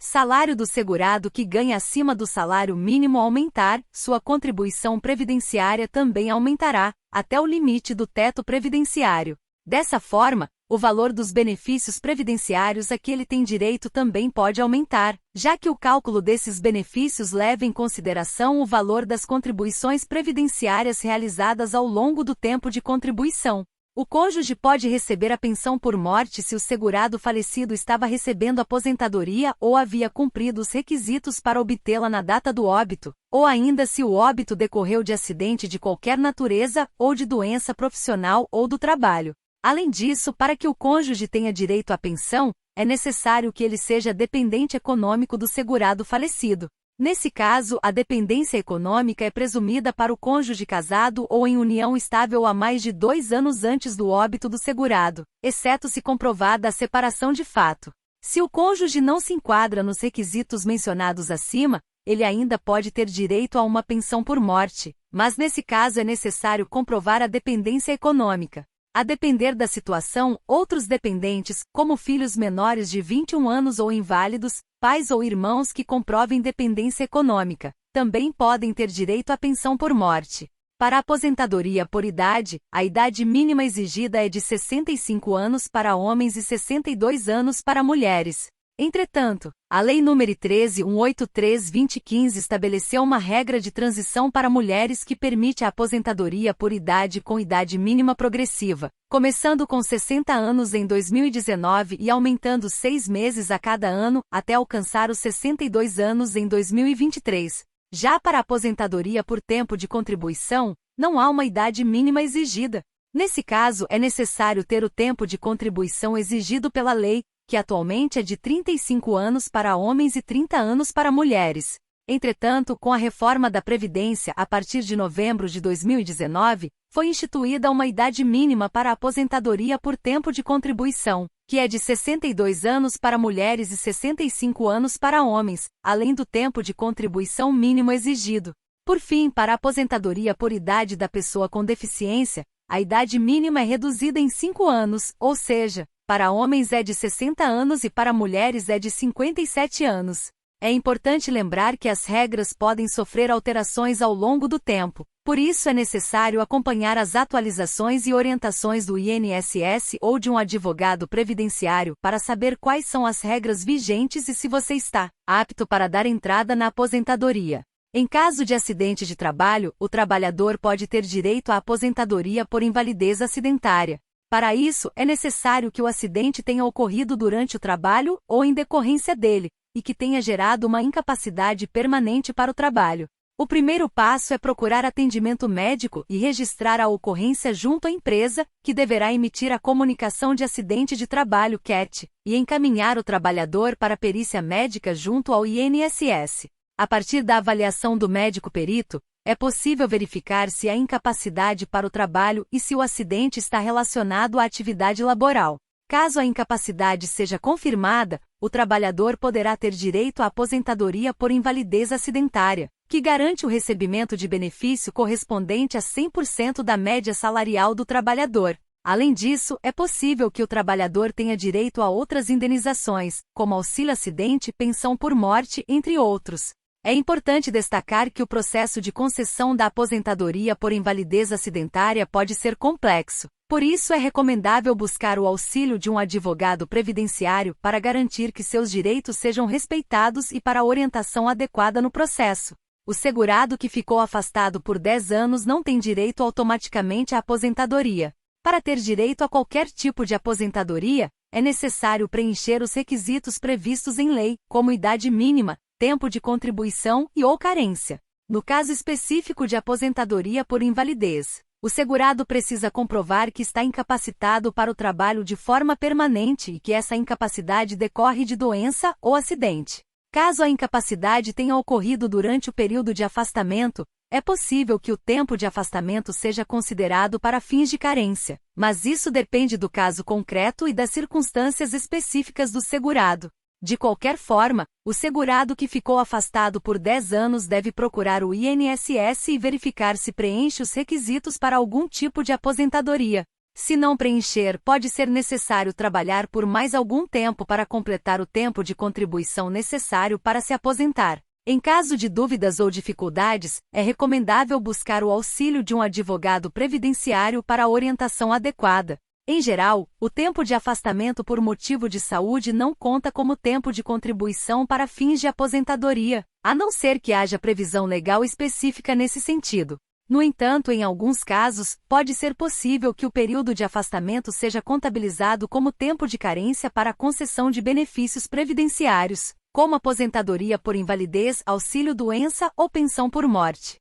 salário do segurado que ganha acima do salário mínimo aumentar, sua contribuição previdenciária também aumentará, até o limite do teto previdenciário. Dessa forma, o valor dos benefícios previdenciários a que ele tem direito também pode aumentar, já que o cálculo desses benefícios leva em consideração o valor das contribuições previdenciárias realizadas ao longo do tempo de contribuição. O cônjuge pode receber a pensão por morte se o segurado falecido estava recebendo aposentadoria ou havia cumprido os requisitos para obtê-la na data do óbito, ou ainda se o óbito decorreu de acidente de qualquer natureza ou de doença profissional ou do trabalho. Além disso, para que o cônjuge tenha direito à pensão, é necessário que ele seja dependente econômico do segurado falecido. Nesse caso, a dependência econômica é presumida para o cônjuge casado ou em união estável há mais de 2 anos antes do óbito do segurado, exceto se comprovada a separação de fato. Se o cônjuge não se enquadra nos requisitos mencionados acima, ele ainda pode ter direito a uma pensão por morte, mas nesse caso é necessário comprovar a dependência econômica. A depender da situação, outros dependentes, como filhos menores de 21 anos ou inválidos, pais ou irmãos que comprovem dependência econômica, também podem ter direito à pensão por morte. Para a aposentadoria por idade, a idade mínima exigida é de 65 anos para homens e 62 anos para mulheres. Entretanto, a Lei nº 13.183/2015 estabeleceu uma regra de transição para mulheres que permite a aposentadoria por idade com idade mínima progressiva, começando com 60 anos em 2019 e aumentando 6 meses a cada ano, até alcançar os 62 anos em 2023. Já para a aposentadoria por tempo de contribuição, não há uma idade mínima exigida. Nesse caso, é necessário ter o tempo de contribuição exigido pela lei, que atualmente é de 35 anos para homens e 30 anos para mulheres. Entretanto, com a reforma da Previdência a partir de novembro de 2019, foi instituída uma idade mínima para a aposentadoria por tempo de contribuição, que é de 62 anos para mulheres e 65 anos para homens, além do tempo de contribuição mínimo exigido. Por fim, para a aposentadoria por idade da pessoa com deficiência, a idade mínima é reduzida em 5 anos, ou seja, para homens é de 60 anos e para mulheres é de 57 anos. É importante lembrar que as regras podem sofrer alterações ao longo do tempo, por isso é necessário acompanhar as atualizações e orientações do INSS ou de um advogado previdenciário para saber quais são as regras vigentes e se você está apto para dar entrada na aposentadoria. Em caso de acidente de trabalho, o trabalhador pode ter direito à aposentadoria por invalidez acidentária. Para isso, é necessário que o acidente tenha ocorrido durante o trabalho ou em decorrência dele, e que tenha gerado uma incapacidade permanente para o trabalho. O primeiro passo é procurar atendimento médico e registrar a ocorrência junto à empresa, que deverá emitir a comunicação de acidente de trabalho (CAT) e encaminhar o trabalhador para a perícia médica junto ao INSS. A partir da avaliação do médico perito, é possível verificar se há incapacidade para o trabalho e se o acidente está relacionado à atividade laboral. Caso a incapacidade seja confirmada, o trabalhador poderá ter direito à aposentadoria por invalidez acidentária, que garante o recebimento de benefício correspondente a 100% da média salarial do trabalhador. Além disso, é possível que o trabalhador tenha direito a outras indenizações, como auxílio-acidente, pensão por morte, entre outros. É importante destacar que o processo de concessão da aposentadoria por invalidez acidentária pode ser complexo. Por isso é recomendável buscar o auxílio de um advogado previdenciário para garantir que seus direitos sejam respeitados e para a orientação adequada no processo. O segurado que ficou afastado por 10 anos não tem direito automaticamente à aposentadoria. Para ter direito a qualquer tipo de aposentadoria, é necessário preencher os requisitos previstos em lei, como idade mínima, tempo de contribuição e/ou carência. No caso específico de aposentadoria por invalidez, o segurado precisa comprovar que está incapacitado para o trabalho de forma permanente e que essa incapacidade decorre de doença ou acidente. Caso a incapacidade tenha ocorrido durante o período de afastamento, é possível que o tempo de afastamento seja considerado para fins de carência, mas isso depende do caso concreto e das circunstâncias específicas do segurado. De qualquer forma, o segurado que ficou afastado por 10 anos deve procurar o INSS e verificar se preenche os requisitos para algum tipo de aposentadoria. Se não preencher, pode ser necessário trabalhar por mais algum tempo para completar o tempo de contribuição necessário para se aposentar. Em caso de dúvidas ou dificuldades, é recomendável buscar o auxílio de um advogado previdenciário para a orientação adequada. Em geral, o tempo de afastamento por motivo de saúde não conta como tempo de contribuição para fins de aposentadoria, a não ser que haja previsão legal específica nesse sentido. No entanto, em alguns casos, pode ser possível que o período de afastamento seja contabilizado como tempo de carência para a concessão de benefícios previdenciários, como aposentadoria por invalidez, auxílio-doença ou pensão por morte.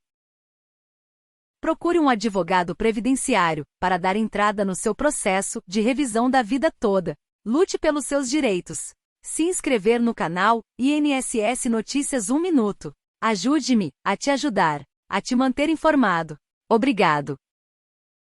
Procure um advogado previdenciário para dar entrada no seu processo de revisão da vida toda. Lute pelos seus direitos. Se inscrever no canal INSS Notícias 1 Minuto. Ajude-me a te ajudar, a te manter informado. Obrigado.